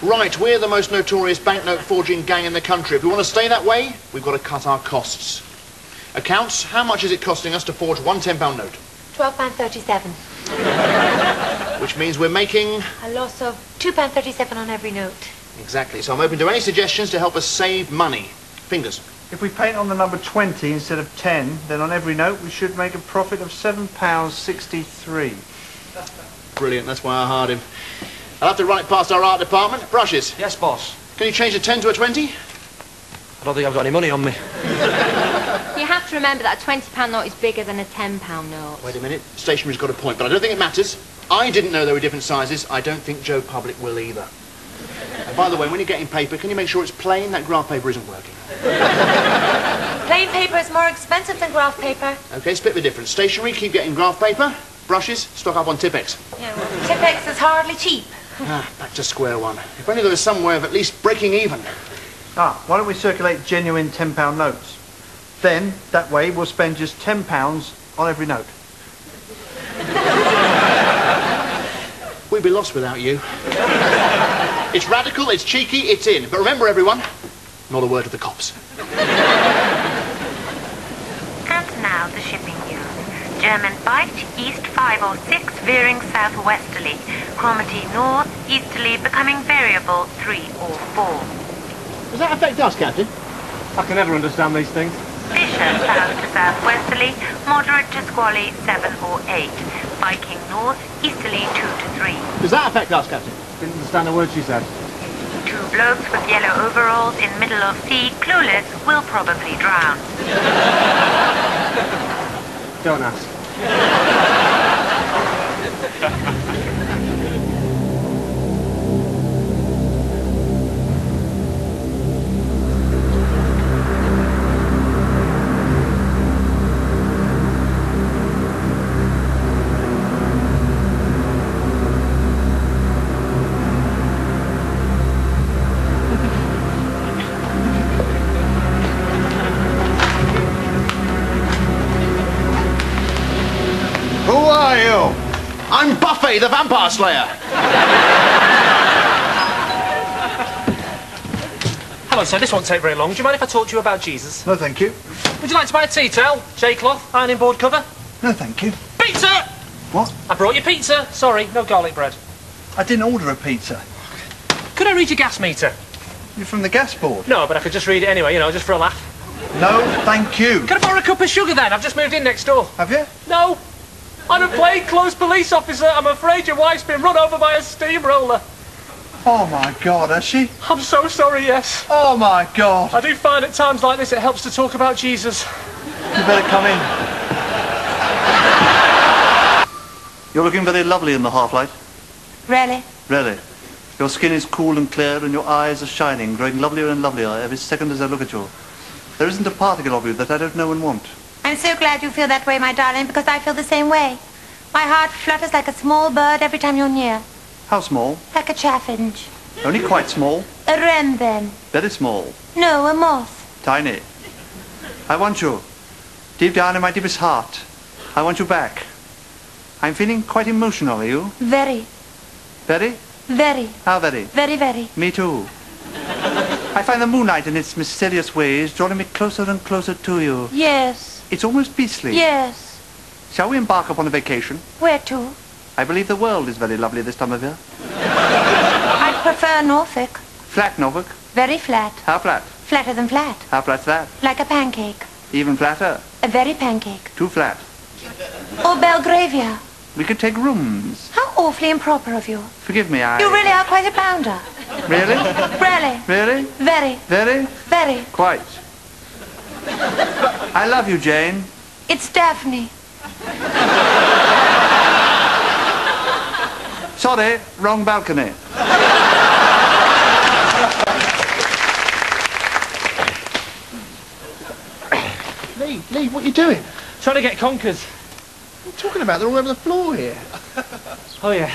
Right, we're the most notorious banknote forging gang in the country. If we want to stay that way, we've got to cut our costs. Accounts, how much is it costing us to forge one £10 note? £12.37. Which means we're making... A loss of £2.37 on every note. Exactly, so I'm open to any suggestions to help us save money. Fingers. If we paint on the number 20 instead of 10, then on every note we should make a profit of £7.63. Brilliant, that's why I hired him. I'll have to run it past our art department. Brushes. Yes, boss. Can you change a 10 to a 20? I don't think I've got any money on me. You have to remember that a £20 note is bigger than a £10 note. Wait a minute. Stationery's got a point, but I don't think it matters. I didn't know there were different sizes. I don't think Joe Public will either. And by the way, when you're getting paper, can you make sure it's plain? That graph paper isn't working. Plain paper is more expensive than graph paper. OK, split the difference. Stationery, keep getting graph paper. Brushes, stock up on Tipp-Ex. Yeah, well, Tipp-Ex is hardly cheap. Back to square one. If only there was some way of at least breaking even. Why don't we circulate genuine £10 notes? Then, that way, we'll spend just £10 on every note. We'd be lost without you. It's radical, it's cheeky, it's in. But remember, everyone, not a word to the cops. And now the shipping news. German Bight, east 506, veering southwesterly. Cromarty north, easterly, becoming variable 3 or 4. Does that affect us, Captain? I can never understand these things. Fisher south to southwesterly, moderate to squally 7 or 8. Viking north, easterly 2 to 3. Does that affect us, Captain? Didn't understand a word she said. 2 blokes with yellow overalls in middle of sea, clueless, will probably drown. Don't ask. I'm Buffy, the Vampire Slayer. Hello, sir. This won't take very long. Do you mind if I talk to you about Jesus? No, thank you. Would you like to buy a tea towel, J-cloth, ironing board cover? No, thank you. Pizza! What? I brought you pizza. Sorry, no garlic bread. I didn't order a pizza. Could I read your gas meter? You're from the gas board? No, but I could just read it anyway, you know, just for a laugh. No, thank you. Could I borrow a cup of sugar then? I've just moved in next door. Have you? No. I'm a plainclothes police officer. I'm afraid your wife's been run over by a steamroller. Oh, my God, has she? I'm so sorry, yes. Oh, my God. I do find at times like this it helps to talk about Jesus. You better come in. You're looking very lovely in the half-light. Really? Really. Your skin is cool and clear and your eyes are shining, growing lovelier and lovelier every second as I look at you. There isn't a particle of you that I don't know and want. I'm so glad you feel that way, my darling, because I feel the same way. My heart flutters like a small bird every time you're near. How small? Like a chaffinch. Only quite small. A wren, then. Very small. No, a moth. Tiny. I want you. Deep down in my deepest heart. I want you back. I'm feeling quite emotional, are you? Very. Very? Very. How very? Very, very. Me too. I find the moonlight in its mysterious ways drawing me closer and closer to you. Yes. It's almost beastly. Yes. Shall we embark upon a vacation? Where to? I believe the world is very lovely this time of year. I prefer Norfolk. Flat, Norfolk? Very flat. How flat? Flatter than flat. How flat's that? Like a pancake. Even flatter? A very pancake. Too flat. Or Belgravia. We could take rooms. How awfully improper of you. Forgive me, You really are quite a bounder. Really? Really. Really? Very. Very? Very. Quite. I love you, Jane. It's Daphne. Sorry, wrong balcony. Lee, what are you doing? Trying to get conkers. What are you talking about? They're all over the floor here. Oh, yeah.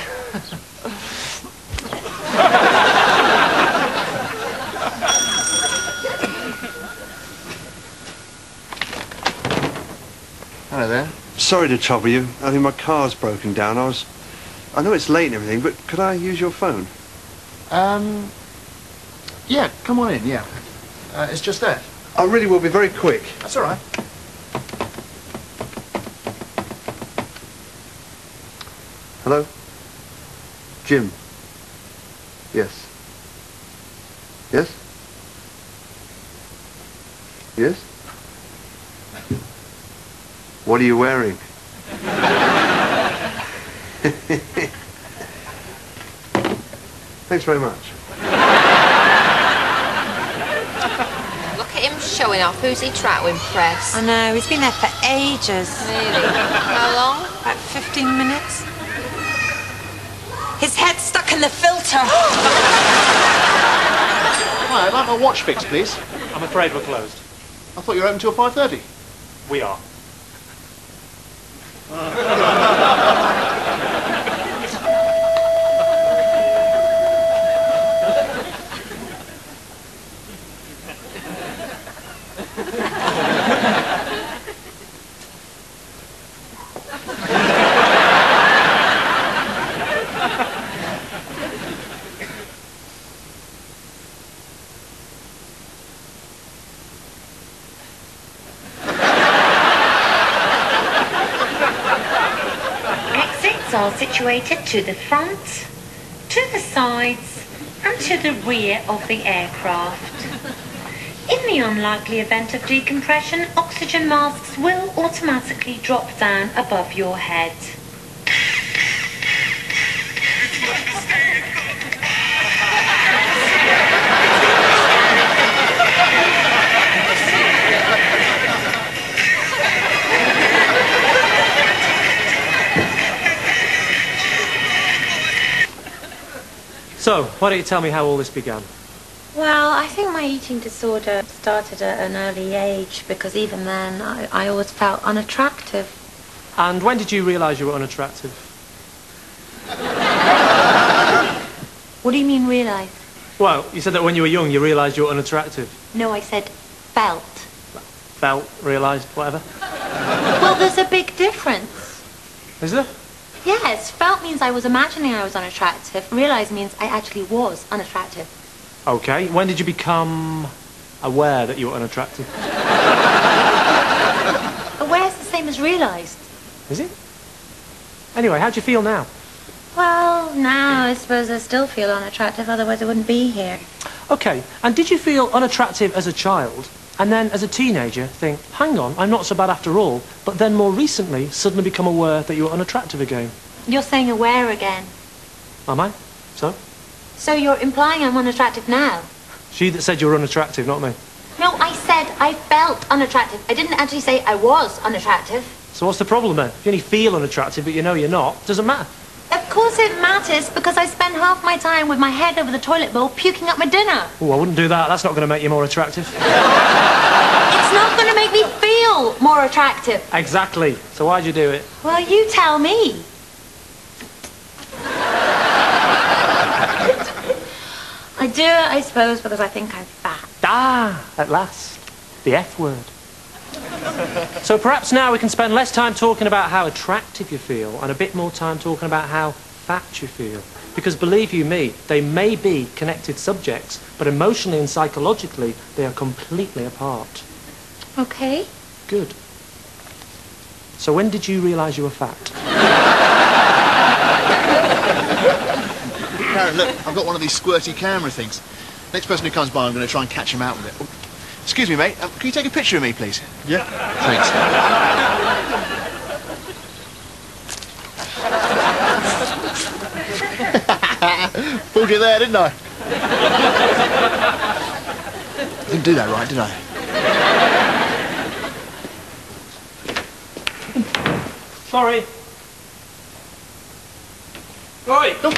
Hello there. Sorry to trouble you. I think my car's broken down. I know it's late and everything, but could I use your phone? Yeah, come on in, yeah. It's just there. I really will be very quick. That's all right. Hello? Jim? Yes. Yes? Yes? What are you wearing? Thanks very much. Look at him showing off. Who's he trying to impress? I know, he's been there for ages. Really? How long? About 15 minutes. His head's stuck in the filter. Hi, I'd like my watch fixed, please. I'm afraid we're closed. I thought you were open till 5:30. We are. Exits are situated to the front, to the sides, and to the rear of the aircraft. In the unlikely event of decompression, oxygen masks will automatically drop down above your head. So, why don't you tell me how all this began? Well, I think my eating disorder started at an early age because even then I always felt unattractive. And when did you realise you were unattractive? What do you mean realise? Well, you said that when you were young you realised you were unattractive. No, I said felt. Felt, realised, whatever. Well, there's a big difference. Is there? Yes, felt means I was imagining I was unattractive. Realise means I actually was unattractive. Okay, when did you become aware that you were unattractive? Aware's the same as realised. Is it? Anyway, how do you feel now? Well, now I suppose I still feel unattractive, otherwise I wouldn't be here. Okay, and did you feel unattractive as a child, and then as a teenager think, hang on, I'm not so bad after all, but then more recently suddenly become aware that you were unattractive again? You're saying aware again. Am I? So? So you're implying I'm unattractive now? She that said you were unattractive, not me. No, I said I felt unattractive. I didn't actually say I was unattractive. So what's the problem then? If you only feel unattractive but you know you're not, doesn't matter. Of course it matters, because I spend half my time with my head over the toilet bowl puking up my dinner. Oh, I wouldn't do that. That's not going to make you more attractive. It's not going to make me feel more attractive. Exactly. So why'd you do it? Well, you tell me. I do it, I suppose, because I think I'm fat. Ah, at last. The F word. So perhaps now we can spend less time talking about how attractive you feel and a bit more time talking about how fat you feel. Because believe you me, they may be connected subjects, but emotionally and psychologically, they are completely apart. Okay. Good. So when did you realise you were fat? Karen, look, I've got one of these squirty camera things. Next person who comes by, I'm going to try and catch him out with it. Oh, excuse me, mate. Can you take a picture of me, please? Yeah. Thanks. Fooled you there, didn't I? I didn't do that right, did I? Sorry. Sorry. No.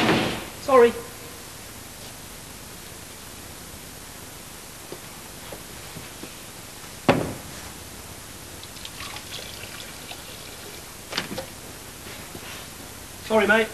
Sorry. Sorry, mate.